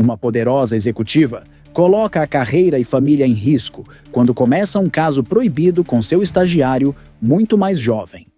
Uma poderosa executiva coloca a carreira e família em risco quando começa um caso proibido com seu estagiário muito mais jovem.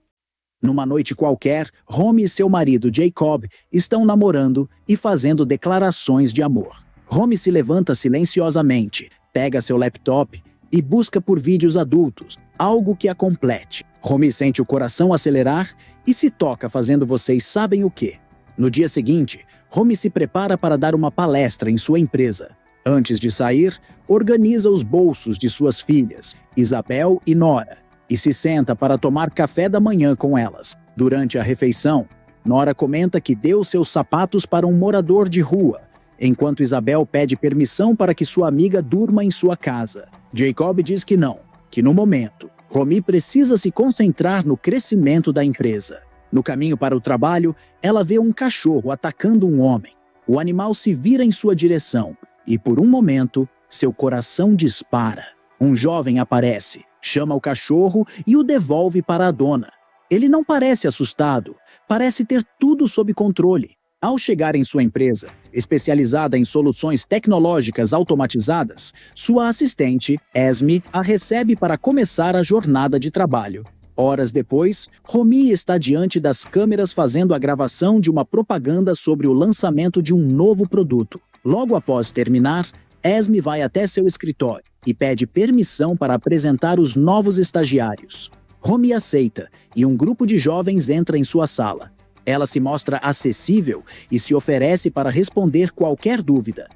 Numa noite qualquer, Romy e seu marido Jacob estão namorando e fazendo declarações de amor. Romy se levanta silenciosamente, pega seu laptop e busca por vídeos adultos, algo que a complete. Romy sente o coração acelerar e se toca fazendo vocês sabem o quê. No dia seguinte, Romy se prepara para dar uma palestra em sua empresa. Antes de sair, organiza os bolsos de suas filhas, Isabel e Nora, e se senta para tomar café da manhã com elas. Durante a refeição, Nora comenta que deu seus sapatos para um morador de rua, enquanto Isabel pede permissão para que sua amiga durma em sua casa. Jacob diz que não, que no momento, Romy precisa se concentrar no crescimento da empresa. No caminho para o trabalho, ela vê um cachorro atacando um homem. O animal se vira em sua direção e, por um momento, seu coração dispara. Um jovem aparece, chama o cachorro e o devolve para a dona. Ele não parece assustado, parece ter tudo sob controle. Ao chegar em sua empresa, especializada em soluções tecnológicas automatizadas, sua assistente, Esme, a recebe para começar a jornada de trabalho. Horas depois, Romy está diante das câmeras fazendo a gravação de uma propaganda sobre o lançamento de um novo produto. Logo após terminar, Esme vai até seu escritório e pede permissão para apresentar os novos estagiários. Romy aceita e um grupo de jovens entra em sua sala. Ela se mostra acessível e se oferece para responder qualquer dúvida.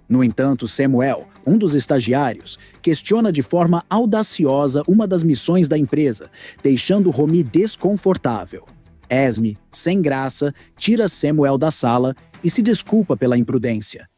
No entanto, Samuel, um dos estagiários, questiona de forma audaciosa uma das missões da empresa, deixando Romy desconfortável. Esme, sem graça, tira Samuel da sala e se desculpa pela imprudência.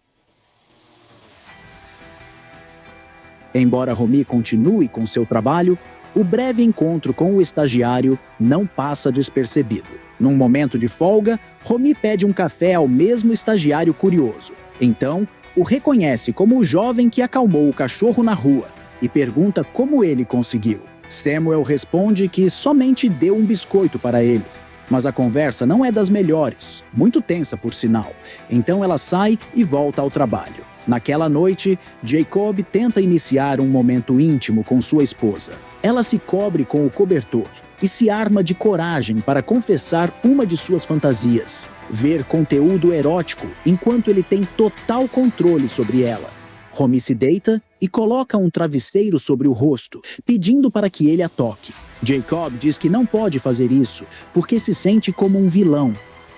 Embora Romy continue com seu trabalho, o breve encontro com o estagiário não passa despercebido. Num momento de folga, Romy pede um café ao mesmo estagiário curioso. Então, o reconhece como o jovem que acalmou o cachorro na rua e pergunta como ele conseguiu. Samuel responde que somente deu um biscoito para ele. Mas a conversa não é das melhores, muito tensa por sinal. Então ela sai e volta ao trabalho. Naquela noite, Jacob tenta iniciar um momento íntimo com sua esposa. Ela se cobre com o cobertor e se arma de coragem para confessar uma de suas fantasias: ver conteúdo erótico enquanto ele tem total controle sobre ela. Romy se deita e coloca um travesseiro sobre o rosto, pedindo para que ele a toque. Jacob diz que não pode fazer isso porque se sente como um vilão.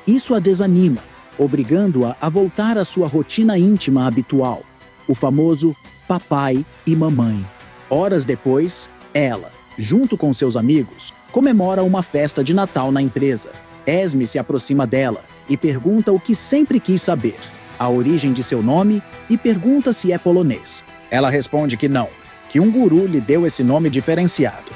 Isso a desanima, obrigando-a a voltar à sua rotina íntima habitual, o famoso papai e mamãe. Horas depois, ela, junto com seus amigos, comemora uma festa de Natal na empresa. Esme se aproxima dela e pergunta o que sempre quis saber, a origem de seu nome, e pergunta se é polonês. Ela responde que não, que um guru lhe deu esse nome diferenciado.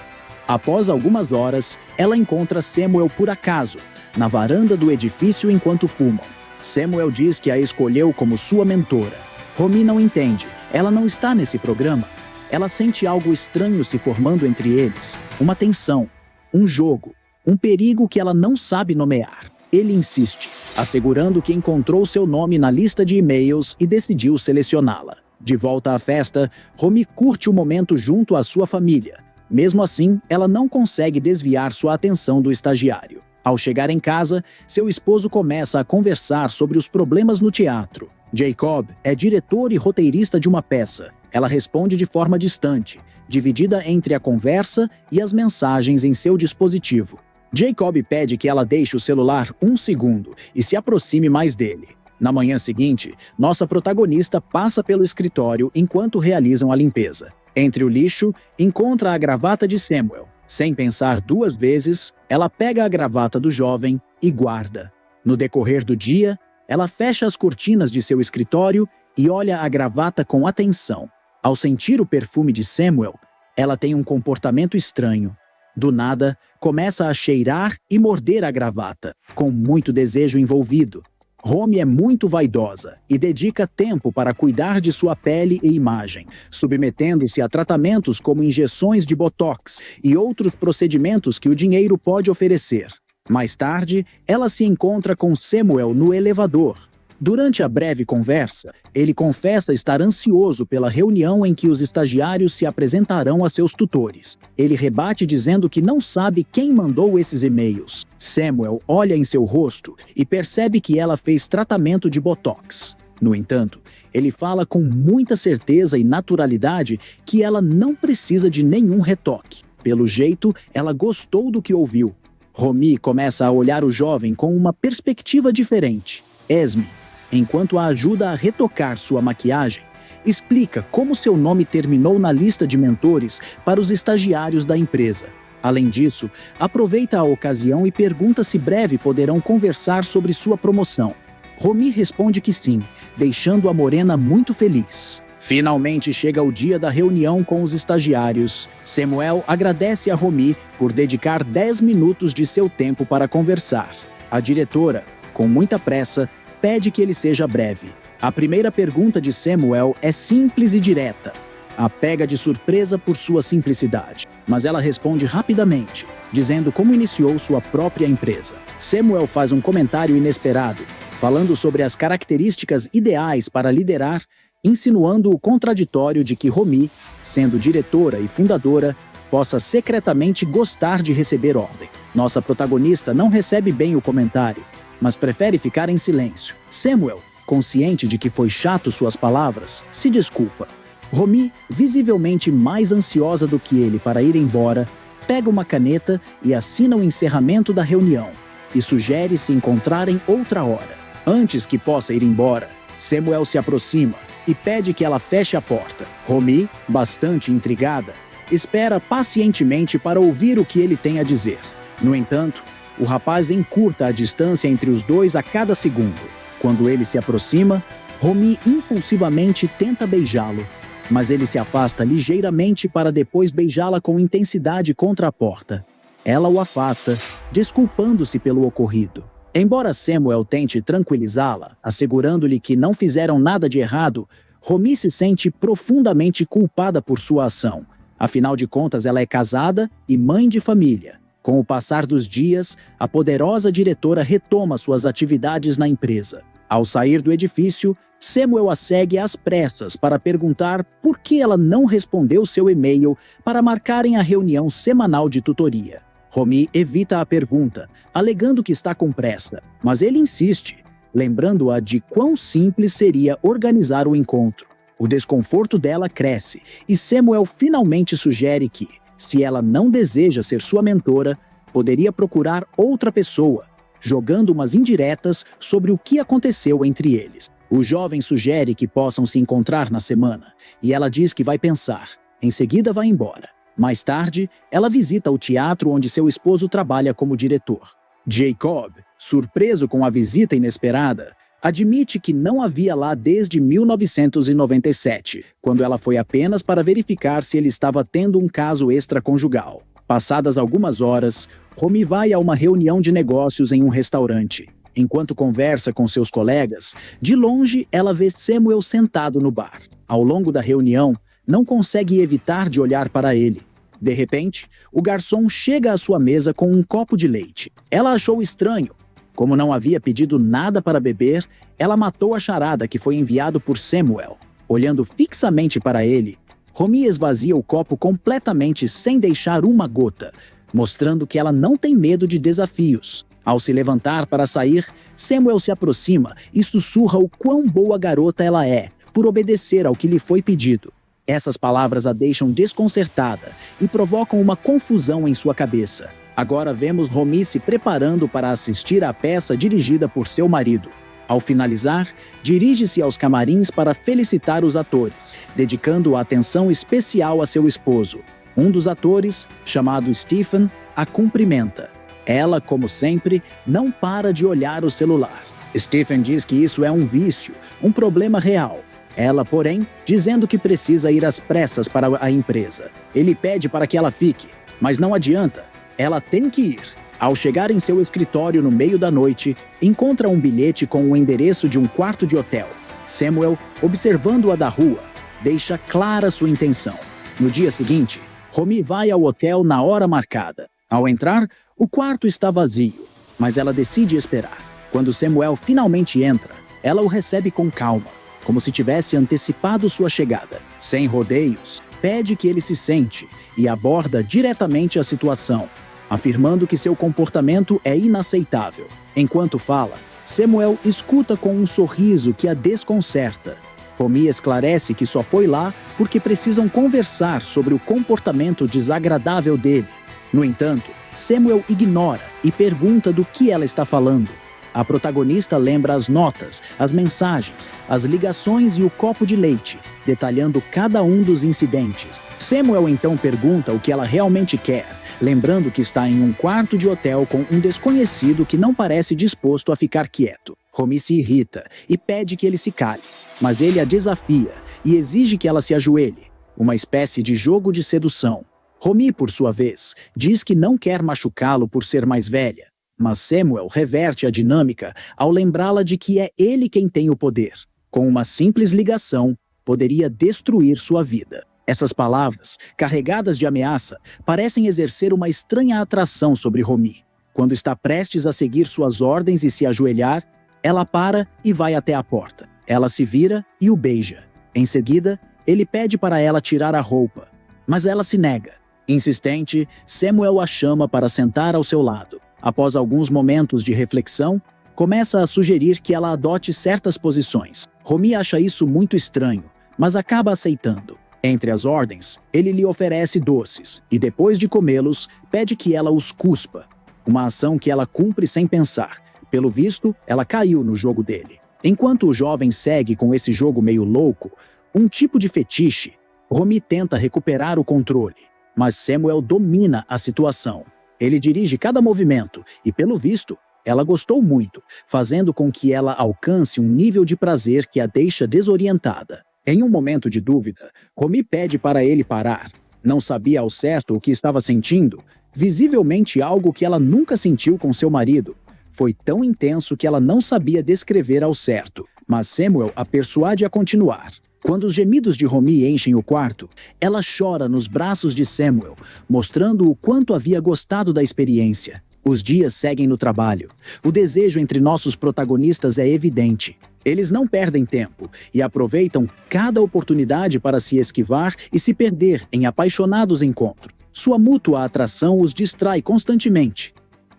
Após algumas horas, ela encontra Samuel por acaso, na varanda do edifício enquanto fumam. Samuel diz que a escolheu como sua mentora. Romy não entende, ela não está nesse programa. Ela sente algo estranho se formando entre eles, uma tensão, um jogo, um perigo que ela não sabe nomear. Ele insiste, assegurando que encontrou seu nome na lista de e-mails e decidiu selecioná-la. De volta à festa, Romy curte o momento junto à sua família. Mesmo assim, ela não consegue desviar sua atenção do estagiário. Ao chegar em casa, seu esposo começa a conversar sobre os problemas no teatro. Jacob é diretor e roteirista de uma peça. Ela responde de forma distante, dividida entre a conversa e as mensagens em seu dispositivo. Jacob pede que ela deixe o celular um segundo e se aproxime mais dele. Na manhã seguinte, nossa protagonista passa pelo escritório enquanto realizam a limpeza. Entre o lixo, encontra a gravata de Samuel. Sem pensar duas vezes, ela pega a gravata do jovem e guarda. No decorrer do dia, ela fecha as cortinas de seu escritório e olha a gravata com atenção. Ao sentir o perfume de Samuel, ela tem um comportamento estranho. Do nada, começa a cheirar e morder a gravata, com muito desejo envolvido. Romy é muito vaidosa e dedica tempo para cuidar de sua pele e imagem, submetendo-se a tratamentos como injeções de botox e outros procedimentos que o dinheiro pode oferecer. Mais tarde, ela se encontra com Samuel no elevador. Durante a breve conversa, ele confessa estar ansioso pela reunião em que os estagiários se apresentarão a seus tutores. Ele rebate dizendo que não sabe quem mandou esses e-mails. Samuel olha em seu rosto e percebe que ela fez tratamento de botox. No entanto, ele fala com muita certeza e naturalidade que ela não precisa de nenhum retoque. Pelo jeito, ela gostou do que ouviu. Romy começa a olhar o jovem com uma perspectiva diferente. Esme, enquanto a ajuda a retocar sua maquiagem, explica como seu nome terminou na lista de mentores para os estagiários da empresa. Além disso, aproveita a ocasião e pergunta se breve poderão conversar sobre sua promoção. Romy responde que sim, deixando a morena muito feliz. Finalmente chega o dia da reunião com os estagiários. Samuel agradece a Romy por dedicar 10 minutos de seu tempo para conversar. A diretora, com muita pressa, pede que ele seja breve. A primeira pergunta de Samuel é simples e direta. A pega de surpresa por sua simplicidade, mas ela responde rapidamente, dizendo como iniciou sua própria empresa. Samuel faz um comentário inesperado, falando sobre as características ideais para liderar, insinuando o contraditório de que Romy, sendo diretora e fundadora, possa secretamente gostar de receber ordem. Nossa protagonista não recebe bem o comentário, mas prefere ficar em silêncio. Samuel, consciente de que foi chato suas palavras, se desculpa. Romy, visivelmente mais ansiosa do que ele para ir embora, pega uma caneta e assina o encerramento da reunião, e sugere se encontrarem outra hora. Antes que possa ir embora, Samuel se aproxima e pede que ela feche a porta. Romy, bastante intrigada, espera pacientemente para ouvir o que ele tem a dizer. No entanto, o rapaz encurta a distância entre os dois a cada segundo. Quando ele se aproxima, Romy impulsivamente tenta beijá-lo, mas ele se afasta ligeiramente para depois beijá-la com intensidade contra a porta. Ela o afasta, desculpando-se pelo ocorrido. Embora Samuel tente tranquilizá-la, assegurando-lhe que não fizeram nada de errado, Romy se sente profundamente culpada por sua ação. Afinal de contas, ela é casada e mãe de família. Com o passar dos dias, a poderosa diretora retoma suas atividades na empresa. Ao sair do edifício, Samuel a segue às pressas para perguntar por que ela não respondeu seu e-mail para marcarem a reunião semanal de tutoria. Romy evita a pergunta, alegando que está com pressa, mas ele insiste, lembrando-a de quão simples seria organizar o encontro. O desconforto dela cresce e Samuel finalmente sugere que, se ela não deseja ser sua mentora, poderia procurar outra pessoa, jogando umas indiretas sobre o que aconteceu entre eles. O jovem sugere que possam se encontrar na semana, e ela diz que vai pensar. Em seguida vai embora. Mais tarde, ela visita o teatro onde seu esposo trabalha como diretor. Jacob, surpreso com a visita inesperada, admite que não havia lá desde 1997, quando ela foi apenas para verificar se ele estava tendo um caso extraconjugal. Passadas algumas horas, Romy vai a uma reunião de negócios em um restaurante. Enquanto conversa com seus colegas, de longe ela vê Samuel sentado no bar. Ao longo da reunião, não consegue evitar de olhar para ele. De repente, o garçom chega à sua mesa com um copo de leite. Ela achou estranho. Como não havia pedido nada para beber, ela matou a charada que foi enviado por Samuel. Olhando fixamente para ele, Romy esvazia o copo completamente sem deixar uma gota, mostrando que ela não tem medo de desafios. Ao se levantar para sair, Samuel se aproxima e sussurra o quão boa garota ela é, por obedecer ao que lhe foi pedido. Essas palavras a deixam desconcertada e provocam uma confusão em sua cabeça. Agora vemos Romy se preparando para assistir à peça dirigida por seu marido. Ao finalizar, dirige-se aos camarins para felicitar os atores, dedicando atenção especial a seu esposo. Um dos atores, chamado Stephen, a cumprimenta. Ela, como sempre, não para de olhar o celular. Stephen diz que isso é um vício, um problema real. Ela, porém, dizendo que precisa ir às pressas para a empresa. Ele pede para que ela fique, mas não adianta. Ela tem que ir. Ao chegar em seu escritório no meio da noite, encontra um bilhete com o endereço de um quarto de hotel. Samuel, observando-a da rua, deixa clara sua intenção. No dia seguinte, Romy vai ao hotel na hora marcada. Ao entrar, o quarto está vazio, mas ela decide esperar. Quando Samuel finalmente entra, ela o recebe com calma, como se tivesse antecipado sua chegada. Sem rodeios, pede que ele se sente e aborda diretamente a situação, afirmando que seu comportamento é inaceitável. Enquanto fala, Samuel escuta com um sorriso que a desconcerta. Romy esclarece que só foi lá porque precisam conversar sobre o comportamento desagradável dele. No entanto, Samuel ignora e pergunta do que ela está falando. A protagonista lembra as notas, as mensagens, as ligações e o copo de leite, detalhando cada um dos incidentes. Samuel então pergunta o que ela realmente quer, lembrando que está em um quarto de hotel com um desconhecido que não parece disposto a ficar quieto. Romy se irrita e pede que ele se cale, mas ele a desafia e exige que ela se ajoelhe, uma espécie de jogo de sedução. Romy, por sua vez, diz que não quer machucá-lo por ser mais velha, mas Samuel reverte a dinâmica ao lembrá-la de que é ele quem tem o poder. Com uma simples ligação, poderia destruir sua vida. Essas palavras, carregadas de ameaça, parecem exercer uma estranha atração sobre Romy. Quando está prestes a seguir suas ordens e se ajoelhar, ela para e vai até a porta. Ela se vira e o beija. Em seguida, ele pede para ela tirar a roupa, mas ela se nega. Insistente, Samuel a chama para sentar ao seu lado. Após alguns momentos de reflexão, começa a sugerir que ela adote certas posições. Romy acha isso muito estranho, mas acaba aceitando. Entre as ordens, ele lhe oferece doces e, depois de comê-los, pede que ela os cuspa, uma ação que ela cumpre sem pensar. Pelo visto, ela caiu no jogo dele. Enquanto o jovem segue com esse jogo meio louco, um tipo de fetiche, Romy tenta recuperar o controle, mas Samuel domina a situação. Ele dirige cada movimento e, pelo visto, ela gostou muito, fazendo com que ela alcance um nível de prazer que a deixa desorientada. Em um momento de dúvida, Romy pede para ele parar. Não sabia ao certo o que estava sentindo, visivelmente algo que ela nunca sentiu com seu marido. Foi tão intenso que ela não sabia descrever ao certo, mas Samuel a persuade a continuar. Quando os gemidos de Romy enchem o quarto, ela chora nos braços de Samuel, mostrando o quanto havia gostado da experiência. Os dias seguem no trabalho. O desejo entre nossos protagonistas é evidente. Eles não perdem tempo e aproveitam cada oportunidade para se esquivar e se perder em apaixonados encontros. Sua mútua atração os distrai constantemente.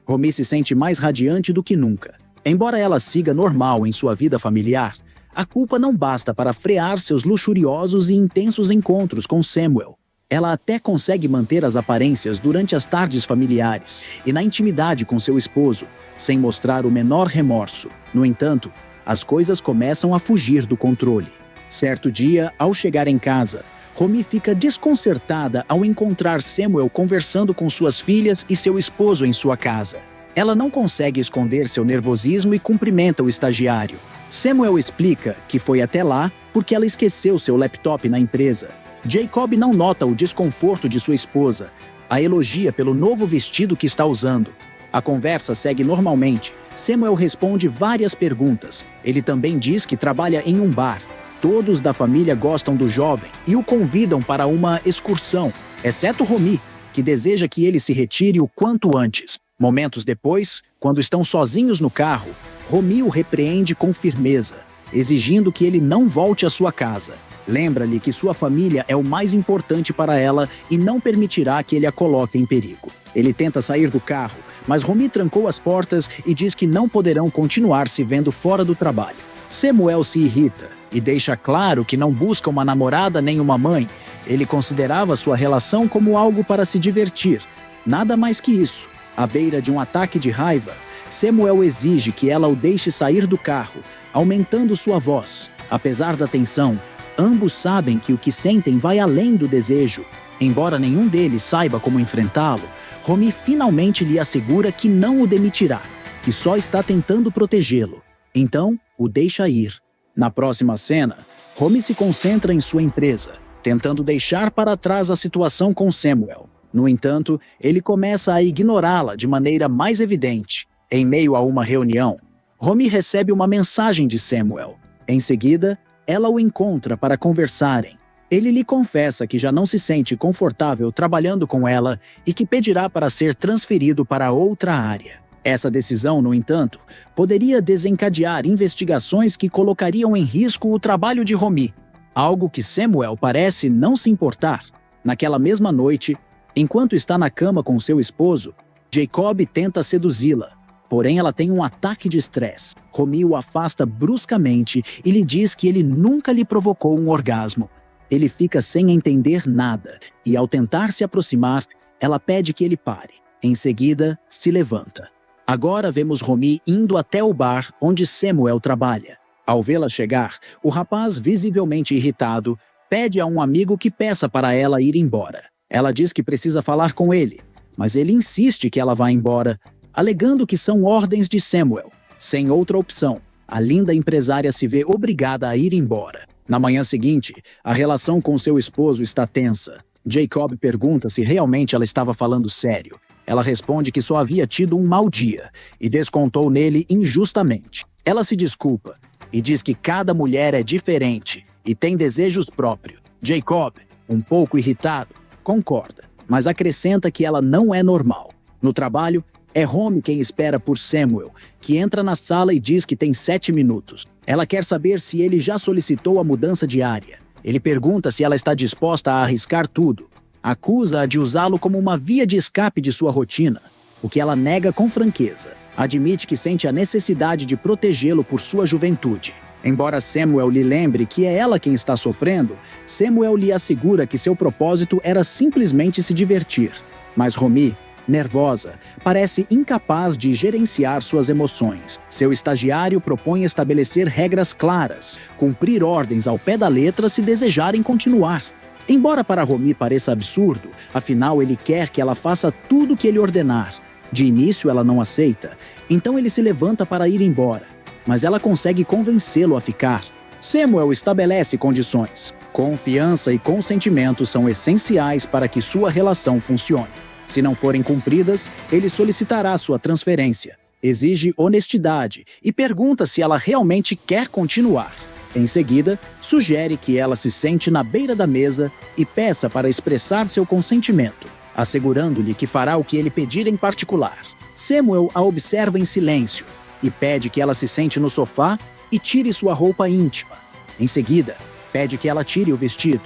Romy se sente mais radiante do que nunca. Embora ela siga normal em sua vida familiar, a culpa não basta para frear seus luxuriosos e intensos encontros com Samuel. Ela até consegue manter as aparências durante as tardes familiares e na intimidade com seu esposo, sem mostrar o menor remorso. No entanto, as coisas começam a fugir do controle. Certo dia, ao chegar em casa, Romy fica desconcertada ao encontrar Samuel conversando com suas filhas e seu esposo em sua casa. Ela não consegue esconder seu nervosismo e cumprimenta o estagiário. Samuel explica que foi até lá porque ela esqueceu seu laptop na empresa. Jacob não nota o desconforto de sua esposa, a elogia pelo novo vestido que está usando. A conversa segue normalmente. Samuel responde várias perguntas. Ele também diz que trabalha em um bar. Todos da família gostam do jovem e o convidam para uma excursão, exceto Romy, que deseja que ele se retire o quanto antes. Momentos depois, quando estão sozinhos no carro, Romy o repreende com firmeza, exigindo que ele não volte à sua casa. Lembra-lhe que sua família é o mais importante para ela e não permitirá que ele a coloque em perigo. Ele tenta sair do carro, mas Romy trancou as portas e diz que não poderão continuar se vendo fora do trabalho. Samuel se irrita e deixa claro que não busca uma namorada nem uma mãe. Ele considerava sua relação como algo para se divertir. Nada mais que isso. À beira de um ataque de raiva, Samuel exige que ela o deixe sair do carro, aumentando sua voz. Apesar da tensão, ambos sabem que o que sentem vai além do desejo. Embora nenhum deles saiba como enfrentá-lo, Romy finalmente lhe assegura que não o demitirá, que só está tentando protegê-lo. Então, o deixa ir. Na próxima cena, Romy se concentra em sua empresa, tentando deixar para trás a situação com Samuel. No entanto, ele começa a ignorá-la de maneira mais evidente. Em meio a uma reunião, Romy recebe uma mensagem de Samuel. Em seguida, ela o encontra para conversarem. Ele lhe confessa que já não se sente confortável trabalhando com ela e que pedirá para ser transferido para outra área. Essa decisão, no entanto, poderia desencadear investigações que colocariam em risco o trabalho de Romy, algo que Samuel parece não se importar. Naquela mesma noite, enquanto está na cama com seu esposo, Jacob tenta seduzi-la, porém ela tem um ataque de estresse. Romy o afasta bruscamente e lhe diz que ele nunca lhe provocou um orgasmo. Ele fica sem entender nada e, ao tentar se aproximar, ela pede que ele pare. Em seguida, se levanta. Agora vemos Romy indo até o bar onde Samuel trabalha. Ao vê-la chegar, o rapaz, visivelmente irritado, pede a um amigo que peça para ela ir embora. Ela diz que precisa falar com ele, mas ele insiste que ela vá embora, alegando que são ordens de Samuel. Sem outra opção, a linda empresária se vê obrigada a ir embora. Na manhã seguinte, a relação com seu esposo está tensa. Jacob pergunta se realmente ela estava falando sério. Ela responde que só havia tido um mau dia e descontou nele injustamente. Ela se desculpa e diz que cada mulher é diferente e tem desejos próprios. Jacob, um pouco irritado, concorda, mas acrescenta que ela não é normal. No trabalho, é Romy quem espera por Samuel, que entra na sala e diz que tem 7 minutos. Ela quer saber se ele já solicitou a mudança de área. Ele pergunta se ela está disposta a arriscar tudo. Acusa-a de usá-lo como uma via de escape de sua rotina, o que ela nega com franqueza. Admite que sente a necessidade de protegê-lo por sua juventude. Embora Samuel lhe lembre que é ela quem está sofrendo, Samuel lhe assegura que seu propósito era simplesmente se divertir. Mas Romy, nervosa, parece incapaz de gerenciar suas emoções. Seu estagiário propõe estabelecer regras claras, cumprir ordens ao pé da letra se desejarem continuar. Embora para Romy pareça absurdo, afinal ele quer que ela faça tudo o que ele ordenar. De início ela não aceita, então ele se levanta para ir embora, mas ela consegue convencê-lo a ficar. Samuel estabelece condições. Confiança e consentimento são essenciais para que sua relação funcione. Se não forem cumpridas, ele solicitará sua transferência, exige honestidade e pergunta se ela realmente quer continuar. Em seguida, sugere que ela se sente na beira da mesa e peça para expressar seu consentimento, assegurando-lhe que fará o que ele pedir em particular. Samuel a observa em silêncio e pede que ela se sente no sofá e tire sua roupa íntima. Em seguida, pede que ela tire o vestido.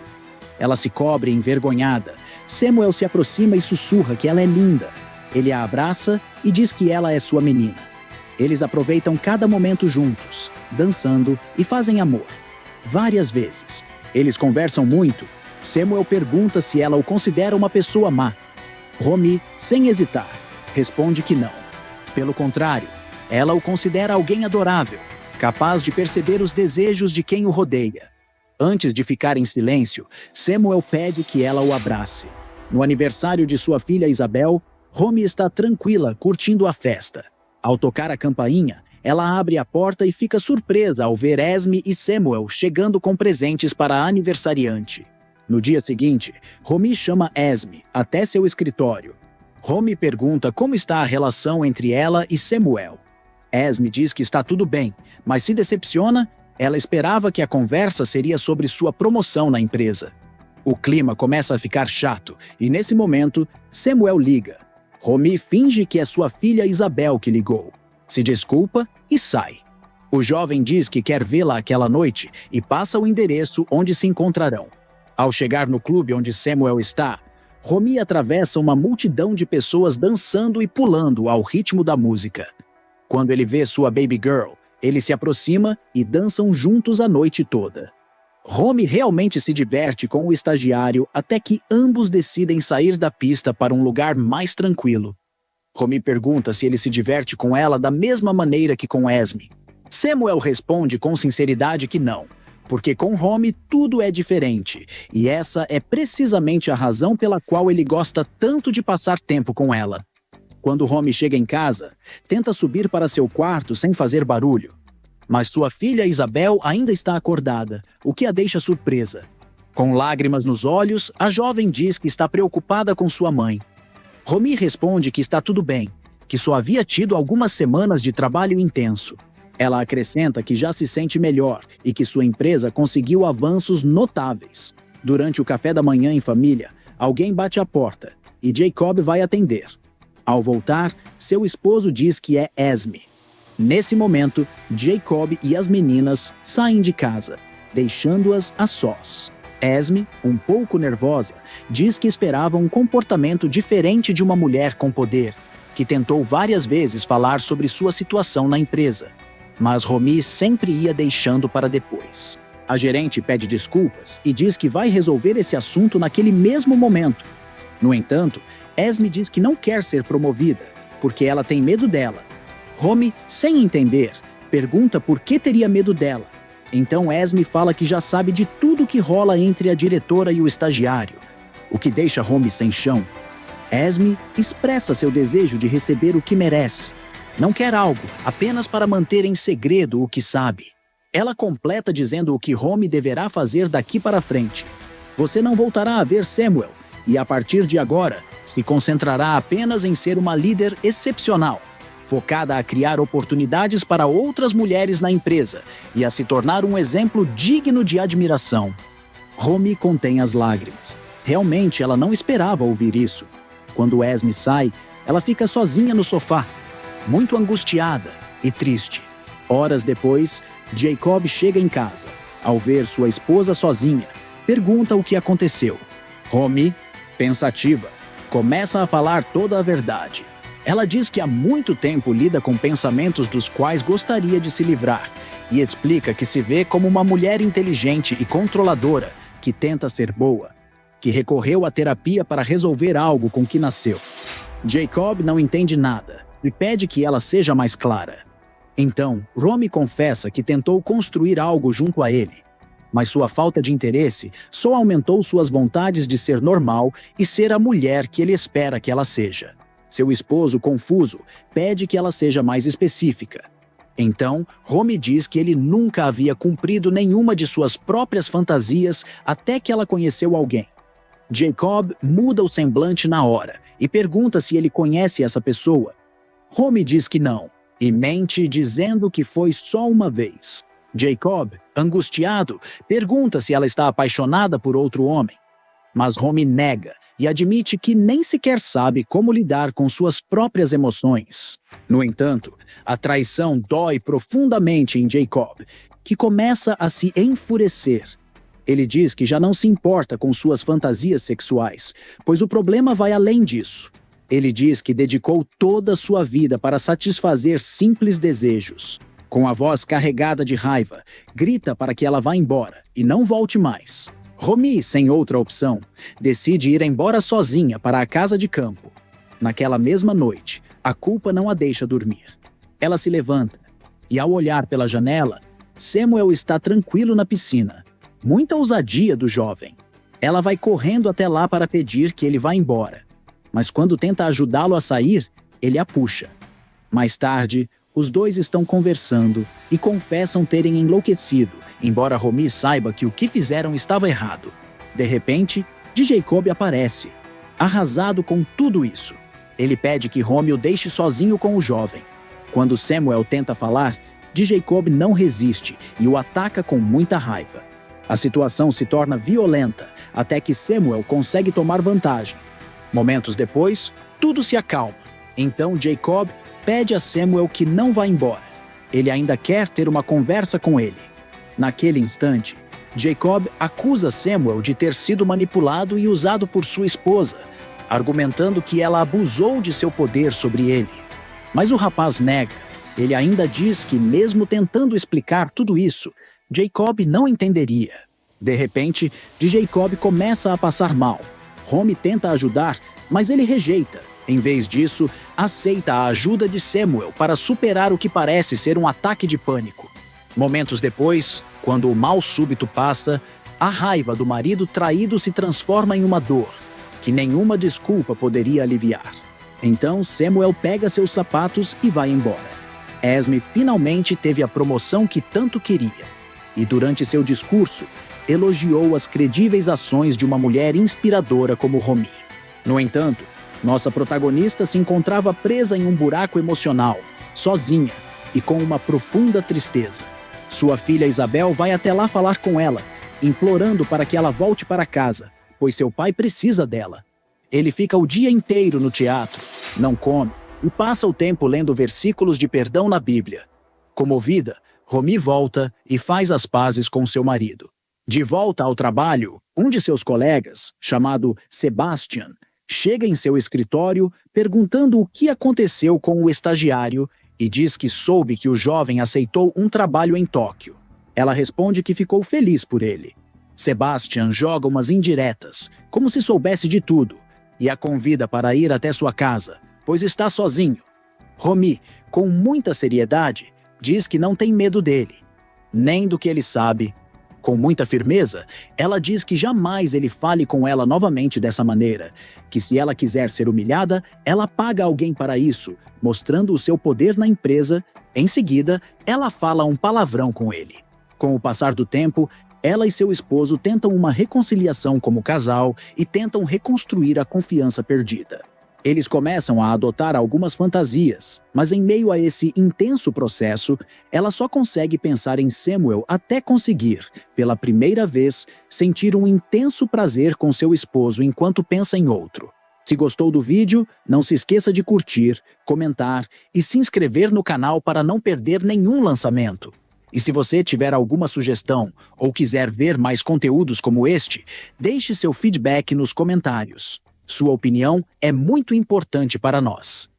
Ela se cobre envergonhada. Samuel se aproxima e sussurra que ela é linda. Ele a abraça e diz que ela é sua menina. Eles aproveitam cada momento juntos, dançando e fazem amor. Várias vezes. Eles conversam muito. Samuel pergunta se ela o considera uma pessoa má. Romy, sem hesitar, responde que não. Pelo contrário, ela o considera alguém adorável, capaz de perceber os desejos de quem o rodeia. Antes de ficar em silêncio, Samuel pede que ela o abrace. No aniversário de sua filha Isabel, Romy está tranquila, curtindo a festa. Ao tocar a campainha, ela abre a porta e fica surpresa ao ver Esme e Samuel chegando com presentes para a aniversariante. No dia seguinte, Romy chama Esme até seu escritório. Romy pergunta como está a relação entre ela e Samuel. Esme diz que está tudo bem, mas se decepciona. Ela esperava que a conversa seria sobre sua promoção na empresa. O clima começa a ficar chato e, nesse momento, Samuel liga. Romy finge que é sua filha Isabel que ligou. Se desculpa e sai. O jovem diz que quer vê-la aquela noite e passa o endereço onde se encontrarão. Ao chegar no clube onde Samuel está, Romy atravessa uma multidão de pessoas dançando e pulando ao ritmo da música. Quando ele vê sua baby girl, ele se aproxima e dançam juntos a noite toda. Romy realmente se diverte com o estagiário até que ambos decidem sair da pista para um lugar mais tranquilo. Romy pergunta se ele se diverte com ela da mesma maneira que com Esme. Samuel responde com sinceridade que não, porque com Romy tudo é diferente, e essa é precisamente a razão pela qual ele gosta tanto de passar tempo com ela. Quando Romy chega em casa, tenta subir para seu quarto sem fazer barulho. Mas sua filha Isabel ainda está acordada, o que a deixa surpresa. Com lágrimas nos olhos, a jovem diz que está preocupada com sua mãe. Romy responde que está tudo bem, que só havia tido algumas semanas de trabalho intenso. Ela acrescenta que já se sente melhor e que sua empresa conseguiu avanços notáveis. Durante o café da manhã em família, alguém bate à porta e Jacob vai atender. Ao voltar, seu esposo diz que é Esme. Nesse momento, Jacob e as meninas saem de casa, deixando-as a sós. Esme, um pouco nervosa, diz que esperava um comportamento diferente de uma mulher com poder, que tentou várias vezes falar sobre sua situação na empresa. Mas Romy sempre ia deixando para depois. A gerente pede desculpas e diz que vai resolver esse assunto naquele mesmo momento. No entanto, Esme diz que não quer ser promovida, porque ela tem medo dela. Romy, sem entender, pergunta por que teria medo dela. Então Esme fala que já sabe de tudo que rola entre a diretora e o estagiário, o que deixa Romy sem chão. Esme expressa seu desejo de receber o que merece. Não quer algo apenas para manter em segredo o que sabe. Ela completa dizendo o que Romy deverá fazer daqui para frente. Você não voltará a ver Samuel, e a partir de agora, se concentrará apenas em ser uma líder excepcional, focada a criar oportunidades para outras mulheres na empresa e a se tornar um exemplo digno de admiração. Romy contém as lágrimas. Realmente, ela não esperava ouvir isso. Quando Esme sai, ela fica sozinha no sofá, muito angustiada e triste. Horas depois, Jacob chega em casa. Ao ver sua esposa sozinha, pergunta o que aconteceu. Romy, pensativa, começa a falar toda a verdade. Ela diz que há muito tempo lida com pensamentos dos quais gostaria de se livrar e explica que se vê como uma mulher inteligente e controladora que tenta ser boa, que recorreu à terapia para resolver algo com que nasceu. Jacob não entende nada e pede que ela seja mais clara. Então, Romy confessa que tentou construir algo junto a ele, mas sua falta de interesse só aumentou suas vontades de ser normal e ser a mulher que ele espera que ela seja. Seu esposo, confuso, pede que ela seja mais específica. Então, Romy diz que ele nunca havia cumprido nenhuma de suas próprias fantasias até que ela conheceu alguém. Jacob muda o semblante na hora e pergunta se ele conhece essa pessoa. Romy diz que não, e mente dizendo que foi só uma vez. Jacob, angustiado, pergunta se ela está apaixonada por outro homem. Mas Romy nega e admite que nem sequer sabe como lidar com suas próprias emoções. No entanto, a traição dói profundamente em Jacob, que começa a se enfurecer. Ele diz que já não se importa com suas fantasias sexuais, pois o problema vai além disso. Ele diz que dedicou toda a sua vida para satisfazer simples desejos. Com a voz carregada de raiva, grita para que ela vá embora e não volte mais. Romy, sem outra opção, decide ir embora sozinha para a casa de campo. Naquela mesma noite, a culpa não a deixa dormir. Ela se levanta e, ao olhar pela janela, Samuel está tranquilo na piscina. Muita ousadia do jovem. Ela vai correndo até lá para pedir que ele vá embora. Mas quando tenta ajudá-lo a sair, ele a puxa. Mais tarde, os dois estão conversando e confessam terem enlouquecido, embora Romy saiba que o que fizeram estava errado. De repente, Jacob aparece, arrasado com tudo isso. Ele pede que Romy o deixe sozinho com o jovem. Quando Samuel tenta falar, Jacob não resiste e o ataca com muita raiva. A situação se torna violenta, até que Samuel consegue tomar vantagem. Momentos depois, tudo se acalma. Então Jacob pede a Samuel que não vá embora. Ele ainda quer ter uma conversa com ele. Naquele instante, Jacob acusa Samuel de ter sido manipulado e usado por sua esposa, argumentando que ela abusou de seu poder sobre ele. Mas o rapaz nega. Ele ainda diz que, mesmo tentando explicar tudo isso, Jacob não entenderia. De repente, Jacob começa a passar mal. Romy tenta ajudar, mas ele rejeita. Em vez disso, aceita a ajuda de Samuel para superar o que parece ser um ataque de pânico. Momentos depois, quando o mal súbito passa, a raiva do marido traído se transforma em uma dor, que nenhuma desculpa poderia aliviar. Então Samuel pega seus sapatos e vai embora. Esme finalmente teve a promoção que tanto queria, e durante seu discurso, elogiou as credíveis ações de uma mulher inspiradora como Romy. No entanto, nossa protagonista se encontrava presa em um buraco emocional, sozinha e com uma profunda tristeza. Sua filha Isabel vai até lá falar com ela, implorando para que ela volte para casa, pois seu pai precisa dela. Ele fica o dia inteiro no teatro, não come e passa o tempo lendo versículos de perdão na Bíblia. Comovida, Romy volta e faz as pazes com seu marido. De volta ao trabalho, um de seus colegas, chamado Sebastian, chega em seu escritório perguntando o que aconteceu com o estagiário e diz que soube que o jovem aceitou um trabalho em Tóquio. Ela responde que ficou feliz por ele. Sebastian joga umas indiretas, como se soubesse de tudo, e a convida para ir até sua casa, pois está sozinho. Romy, com muita seriedade, diz que não tem medo dele, nem do que ele sabe. Com muita firmeza, ela diz que jamais ele fale com ela novamente dessa maneira, que se ela quiser ser humilhada, ela paga alguém para isso, mostrando o seu poder na empresa. Em seguida, ela fala um palavrão com ele. Com o passar do tempo, ela e seu esposo tentam uma reconciliação como casal e tentam reconstruir a confiança perdida. Eles começam a adotar algumas fantasias, mas em meio a esse intenso processo, ela só consegue pensar em Samuel até conseguir, pela primeira vez, sentir um intenso prazer com seu esposo enquanto pensa em outro. Se gostou do vídeo, não se esqueça de curtir, comentar e se inscrever no canal para não perder nenhum lançamento. E se você tiver alguma sugestão ou quiser ver mais conteúdos como este, deixe seu feedback nos comentários. Sua opinião é muito importante para nós.